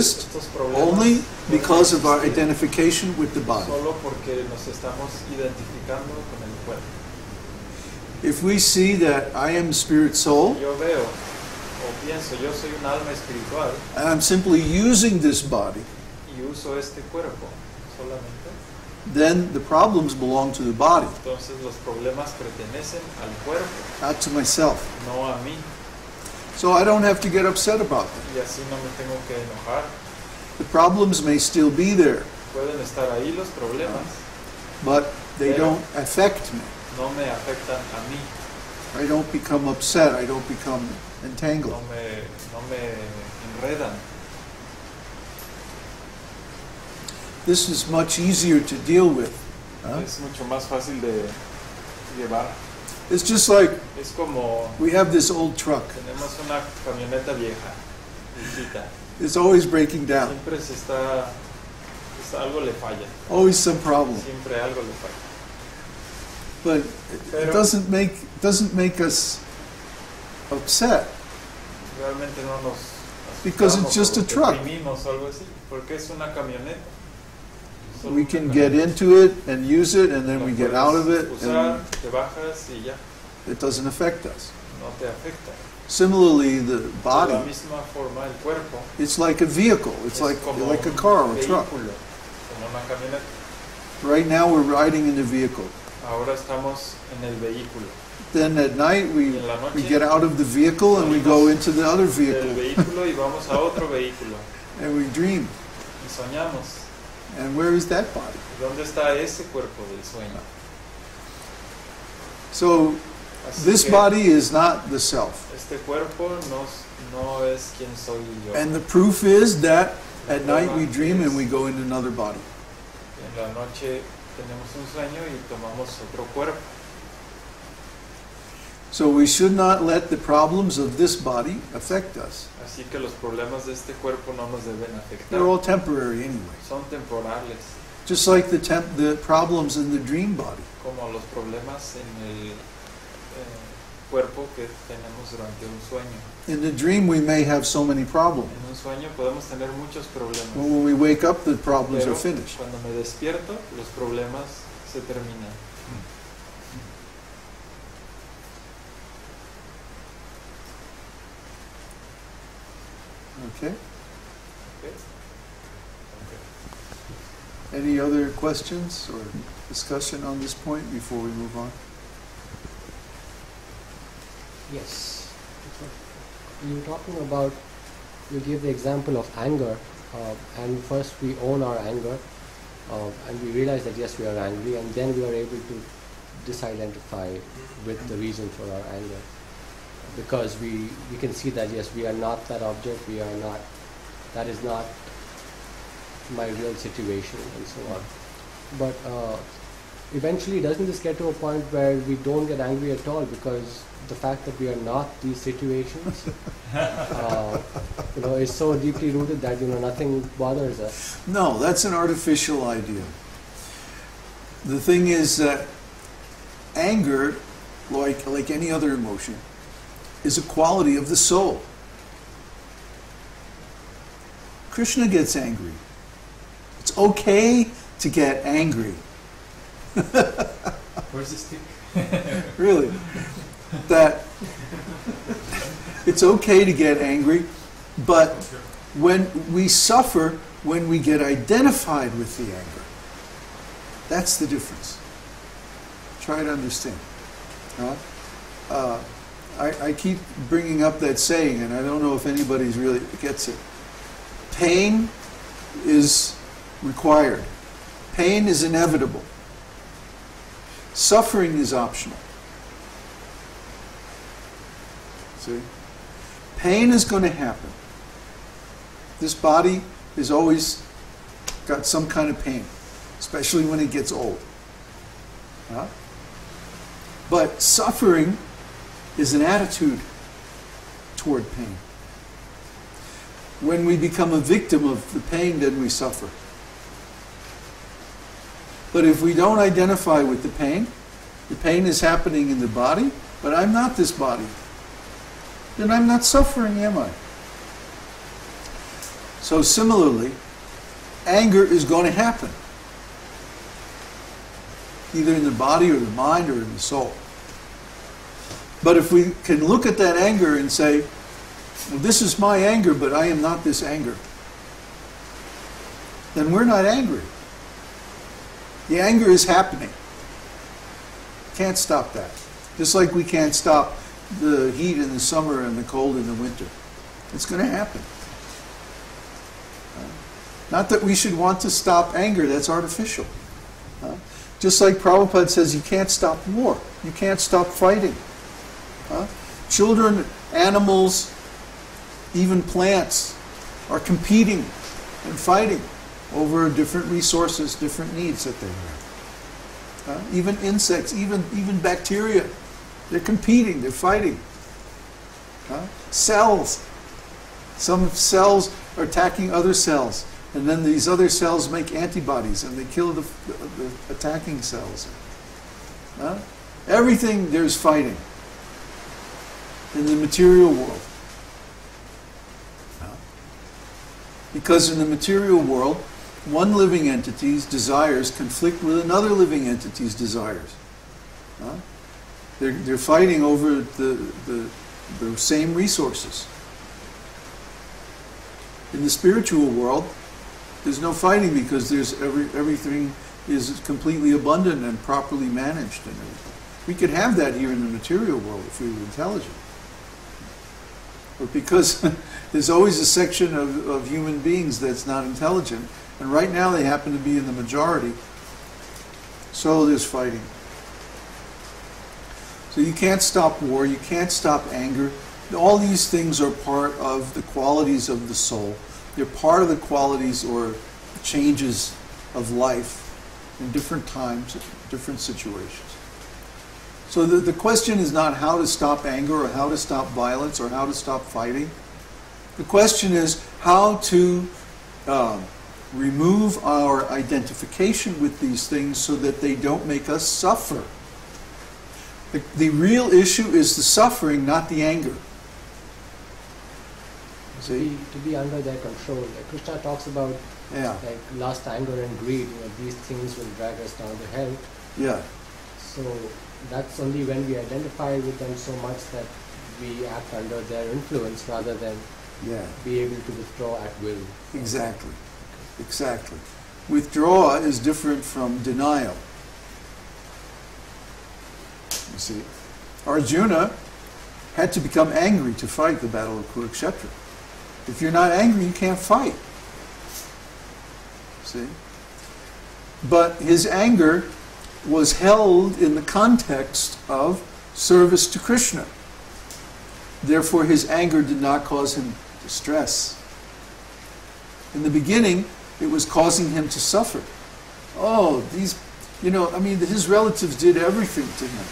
exist only because of our identification with the body. Solo porque nos estamos identificando con el cuerpo. If we see that I am spirit soul, Yo veo o pienso, yo soy un alma espiritual and I'm simply using this body, y uso este cuerpo solamente, then the problems belong to the body, entonces los problemas pertenecen al cuerpo, not to myself. no a mí. So I don't have to get upset about them. Y así no me tengo que enojar. The problems may still be there, Pueden estar ahí los problemas, but they don't affect me. no me afectan a mí, I don't become upset. I don't become entangled. no me enredan. This is much easier to deal with. Es mucho más fácil de llevar. It's just like Es como we have this old truck. tenemos una camioneta vieja, viejita. It's always breaking down. Siempre algo le falla. Always some problem. Siempre algo le falla. But it doesn't make us upset Realmente no nos because it's just a truck. deprimimos o algo así, porque es una camioneta. Solo We una can camioneta. get into it and use it, and then Lo we get puedes out of it, usar, and te bajas y ya, it doesn't affect us. no te afecta. Similarly, the De la body, misma forma, el cuerpo it's like a vehicle. It's es like como a un car or a truck. vehículo, como una camioneta. Right now, we're riding in the vehicle. Ahora estamos en el vehículo. Then at night, Y en la noche we get out of the vehicle and we go into the other del vehicle, vehículo y vamos a otro vehículo and we dream. y soñamos. And where is that body? ¿Dónde está ese cuerpo del sueño? So Así this que body is not the self. este cuerpo no es quien soy yo. And the proof is that at night we dream and we go into another body. En la noche tenemos un sueño y tomamos otro cuerpo. So we should not let the problems of this body affect us. Así que los problemas de este cuerpo no nos deben afectar. They're all temporary anyway. Son temporales, Just like the problems in the dream body. como los problemas en el cuerpo que tenemos durante un sueño. In the dream we may have so many problems. En un sueño podemos tener muchos problemas. But when we wake up, the problems Pero are finished. cuando me despierto, los problemas se terminan. Okay? Okay. Any other questions or discussion on this point before we move on? Yes. You were talking about, you gave the example of anger, and first we own our anger, and we realize that yes, we are angry, and then we are able to disidentify with the reason for our anger. Because we can see that yes, we are not that object, that is not my real situation, and so on. But eventually, doesn't this get to a point where we don't get angry at all because the fact that we are not these situations, is so deeply rooted that nothing bothers us? No, that's an artificial idea. The thing is that anger, like any other emotion, is a quality of the soul. Krishna gets angry. It's okay to get angry. Where's the stick? Really. That it's okay to get angry, but when we suffer, when we get identified with the anger, that's the difference. Try to understand. I keep bringing up that saying, and I don't know if anybody really gets it. Pain is required. Pain is inevitable. Suffering is optional. See? Pain is going to happen. This body is always got some kind of pain, especially when it gets old. But suffering is an attitude toward pain. When we become a victim of the pain, then we suffer. But if we don't identify with the pain is happening in the body, but I'm not this body, then I'm not suffering, am I? So similarly, anger is going to happen, either in the body or the mind or in the soul. But if we can look at that anger and say, well, this is my anger, but I am not this anger, then we're not angry. The anger is happening. Can't stop that. Just like we can't stop the heat in the summer and the cold in the winter. It's going to happen. Not that we should want to stop anger, that's artificial. Just like Prabhupada says, you can't stop war. You can't stop fighting. Children, animals, even plants are competing and fighting over different resources, different needs that they have. Even insects, even bacteria, they're competing, they're fighting. Cells. Some cells are attacking other cells, and then these other cells make antibodies and they kill the attacking cells. Everything there's fighting in the material world. Because in the material world, one living entity's desires conflict with another living entity's desires. They're fighting over the same resources. In the spiritual world, there's no fighting because there's everything is completely abundant and properly managed and everything. We could have that here in the material world if we were intelligent. But because there's always a section of human beings that's not intelligent, and right now they happen to be in the majority, so there's fighting. So you can't stop war, you can't stop anger. All these things are part of the qualities of the soul. They're part of the qualities or changes of life in different times, different situations. So the question is not how to stop anger or how to stop violence or how to stop fighting. The question is how to remove our identification with these things so that they don't make us suffer. The real issue is the suffering, not the anger. See? To be under their control. Like Krishna talks about like lust, anger and greed. These things will drag us down to hell. Yeah. So that's only when we identify with them so much that we act under their influence rather than be able to withdraw at will. Exactly. Exactly. Withdraw is different from denial. You see, Arjuna had to become angry to fight the battle of Kurukshetra. If you're not angry, you can't fight. See? But his anger was held in the context of service to Krishna. Therefore, his anger did not cause him distress. In the beginning, it was causing him to suffer. Oh, his relatives did everything to him.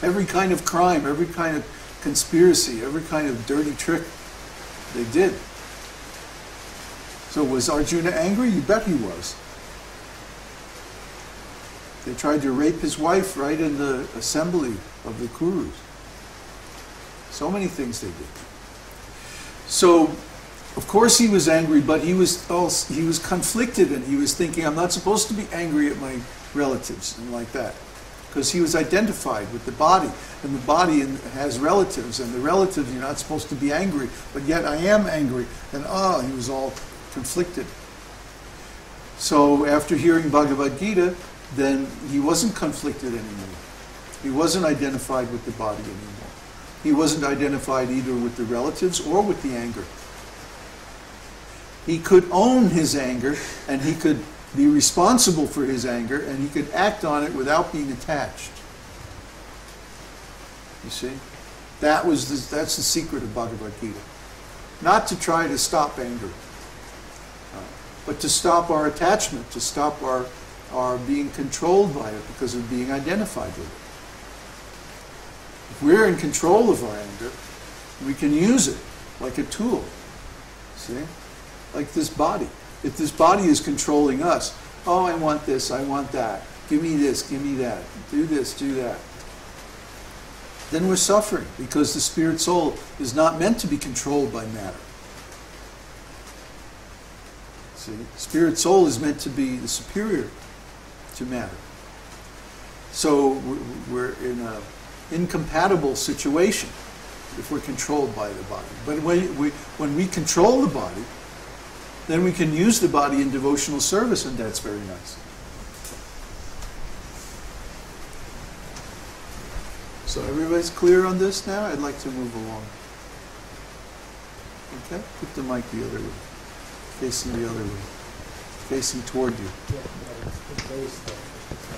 Every kind of crime, every kind of conspiracy, every kind of dirty trick they did. So was Arjuna angry? You bet he was. They tried to rape his wife right in the assembly of the Kurus. So many things they did. So, of course he was angry, but he was conflicted, and he was thinking, I'm not supposed to be angry at my relatives and like that. Because he was identified with the body, and the body has relatives, and the relatives, you're not supposed to be angry, but yet I am angry. And he was all conflicted. So after hearing Bhagavad-gītā, then he wasn't conflicted anymore. He wasn't identified with the body anymore. He wasn't identified either with the relatives or with the anger. He could own his anger, and he could be responsible for his anger, and he could act on it without being attached. You see? That's the secret of Bhagavad-gītā. Not to try to stop anger, but to stop our attachment, to stop our being controlled by it because of being identified with it. If we're in control of our anger, we can use it like a tool. See? Like this body. If this body is controlling us, oh, I want this, I want that, give me this, give me that, do this, do that, then we're suffering because the spirit soul is not meant to be controlled by matter. See, spirit soul is meant to be the superior to matter. So we're in an incompatible situation if we're controlled by the body. But when we control the body, then we can use the body in devotional service, and that's very nice. So everybody's clear on this now? I'd like to move along. Okay? Put the mic the other way. Facing the other way. Facing toward you. Yeah, it's very slow.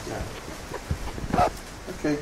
Yeah. Okay.